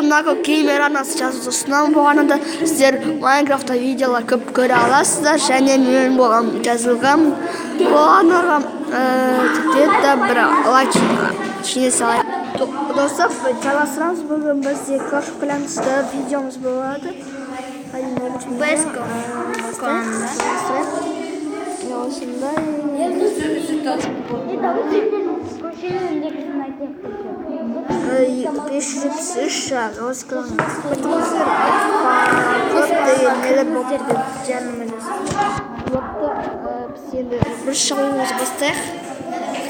мына геймер арнасы жазушысынан болғанында сіздер Майнкрафтта видеолар көп көре аласыздар және мен болған жазылған болғанға где-то бір лайк жіне салайық. Достар, жалғастырамыз. Бүгін бізде Clash of Clans'та видеомыз болады. Бір шығуымыз бастайық.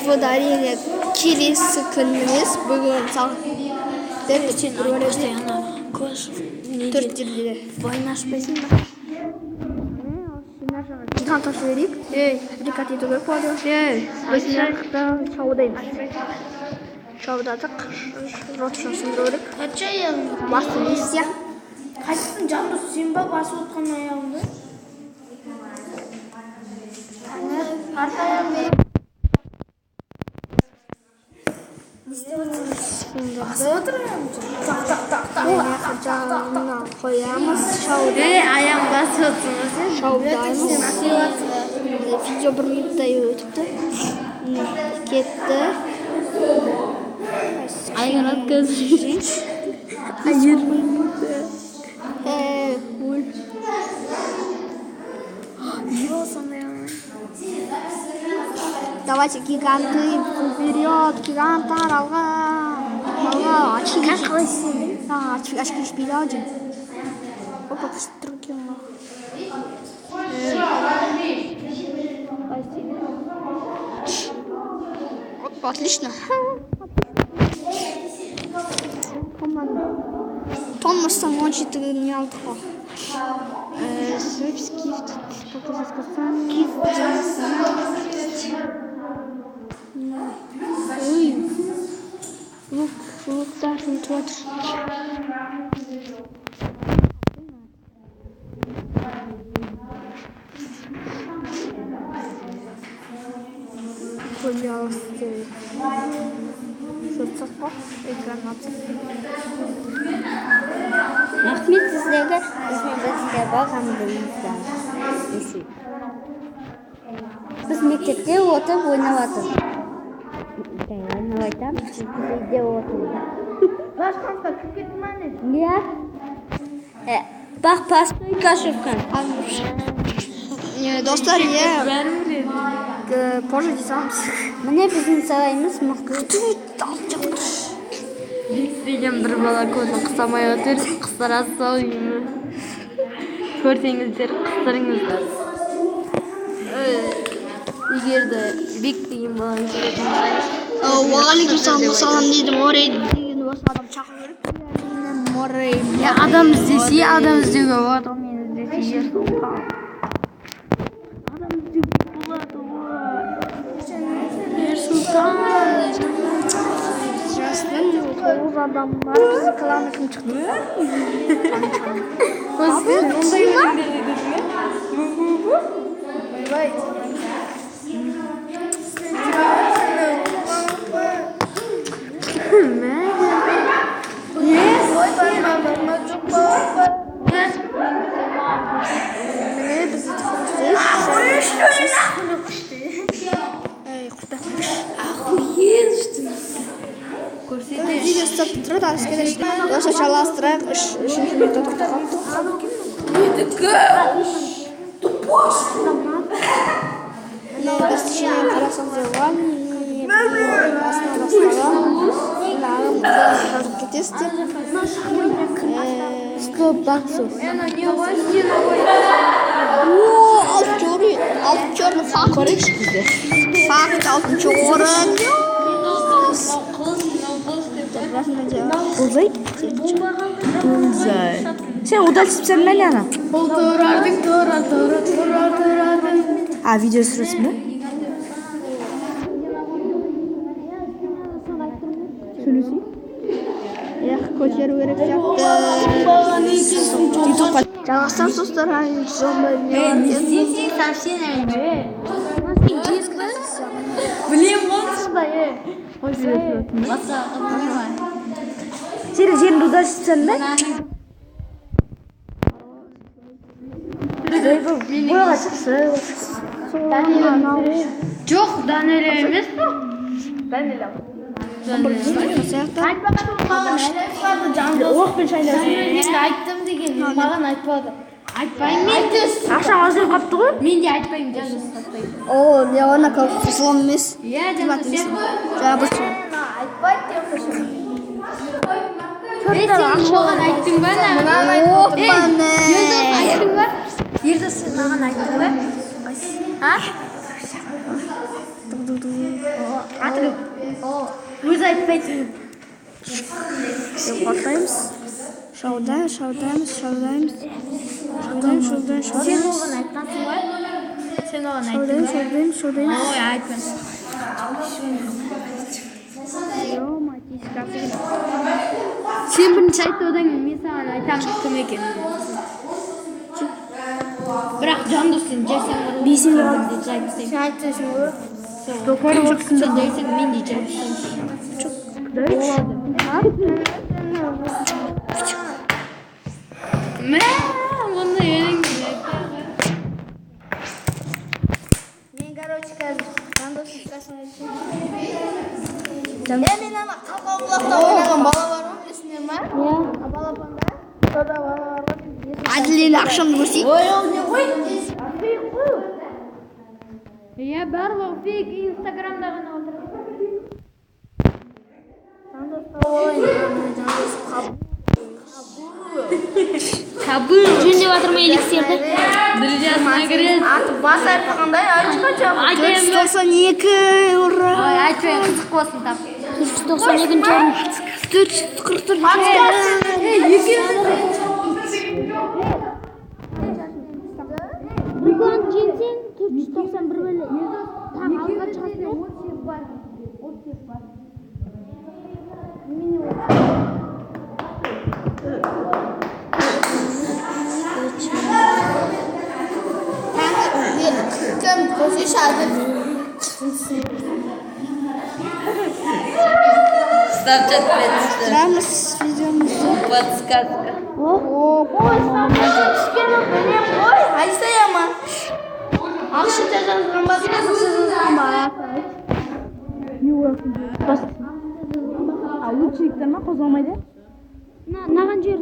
Вот әрине келесі күн емес, бүгін төрттерде война ашпайсың ба? Танташ верик, рекат ету керек болды. Біз мияқта шаудаймыз. Шаудадық, ротшын сындыру керек. Басты миссия. Қайсың жанды сен ба басып отқан аяғыңды? Арта аяғыңды. Басып отырмын. Жағына қоямыз. Аяғым басып отырмыз. Шаудаймыз. Видео 1 минуттай өтіпті. Кетті. Айғыр өткізіп. Айыр. Давайте гиганты вперед, гигантар алға. Очки шпилядим. Опа, струки. Опа, отлично. Томастан очень не алды. Свипс, гифт, показать касан. Луктар ұмытып Пожалуйста. Жұртсыз ба? Экран атып. Рахмет сіздерге бізге бағамдыңыздар. Біз мектепте отырып ойнаватыр. Ойнавайтам, үйде отырып. Başkanka küçük mani. Niye? Bak pastayı kaşıfkan. Dostlar ya. Позже десамыз. Міне біздің сарайымыз мықты. Деген бір бала көзін қыстамай отыр, қыстыра салайын. Көрсеңіздер, қыстырыңыздар. Егер де бек деген баланы көретін болсаңыз. Уағалейкумсалам дейдім. Орай деген осы адам шақыру керек. Адам іздесе, адам іздеуге болады. Мен іздесе ерсұлтан. Адам іздеуге болады. Ерсұлтан. Тоғыз адамдар бізді кланы кім шықты? Көздер ондай өлеңдер едіңіз ме? Видео стоп тұрады, арыз келешті. Осы жаластырайық, үшінші минутта тұрдық. Достижение қарасаңыздар оған басына бастаған. Жазып кетесіздер. 100 баксов. Алтын орын факт. Көрейікші бізде. Факт, алтыншы орын. Бұлзай? Бұлзай. Сен удальсыпсың мәлі ана? А, видео сүресің бе? Сөйлесің? Көтеру керек сияқты. Жалғастан достар, Блин, монстрда, Ой, Сен жеріңді удашсың да? Бояға шықшы. Жоқ, Данеле емес пе? Оқпен шайнасың. Мен айттым деген, маған айтпады. Айтпаймын мен. Ақша азыр қапты ғой? Мен де айтпаймын, жандос айтпаймын. О, я ona қосылам емес. Иә, жандос сен. Жаңа бұршы. Сен маған айттың ба? Жандос айттың ба? Ердос сен маған айттың ба? А? Өзі айтпайтын. Бақтаймыз. Шаудаймыз. Сен оған айтқансың ба? Сен оған айттың ба? Шаудаймыз. Ой, айтпа. Сен бірінші айтты одан кейін мен саған айтамын кім екенін. Бірақ жандос сен жайсаң бар. Бейсен де жайып істеймін. Сен айтсың ғой. Сен жайсаң мен де жайып істеймін. Мә, ондай өлең керек. Мен, короче, қазір жандос шыққасын айтсын. Мен ана қалқауқұлақта ойнаған бала бар ғой, білесіңдер ма? Иә. Балапанда. Сода бала бар ғой. Әділелі ақшамды көрсейік. Ой, ол не ғой? Иә, бар ғой, фейк Инстаграмда ғана отыр. Кабыл. Жөндеп жатыр ма эликсирді? Білжасына кіреді. Аты бас айтпағандай айчы қанша? 492, ура! Ой, айтпай қызық болсын тап. 492 орын. 444. Бұған жеңсең 491 бөлі. Таң алға шығасың. 38 бар. 38 бар. Кім көшешады? Ставьте отметочку. Тұрамыз видеомызды. Подсказка. Айсая ма? Ақшыда жазған ба? Лучшиктер ма қозғалмайды? Наған жер.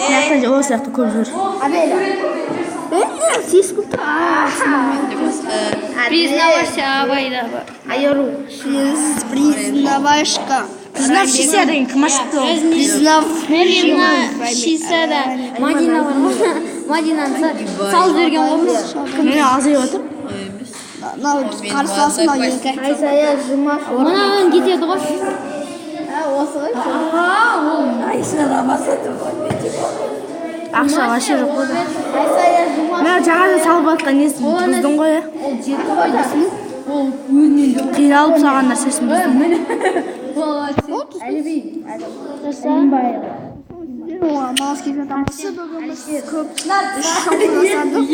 Яқтан ол сияқты көп жүр. Сес көп тұр. Признавайся, абайда. Айыру. Признавашка. Признавшийся деген кім ашықты ол? Признавшийся да. Мадина бар ма? Мадинаны салып берген ғой біз. Мені азайып отыр. Қарсыласын ау екі. Айсая жұмаш. Мынаған кетеді ғой. Осы ғой. Ақша вообще жоқ қой. Айсая жұмаш. Мен жаңадан салып жатқан несін бұздың ғой. Қиналып салған нәрсесін бұздың. Маласкидің тамасы бүгін біз көп шоу жасадық.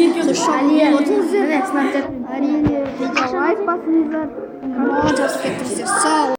Әрине видео лайк басыңыздар, каналға жазып кетіңіздер. Сау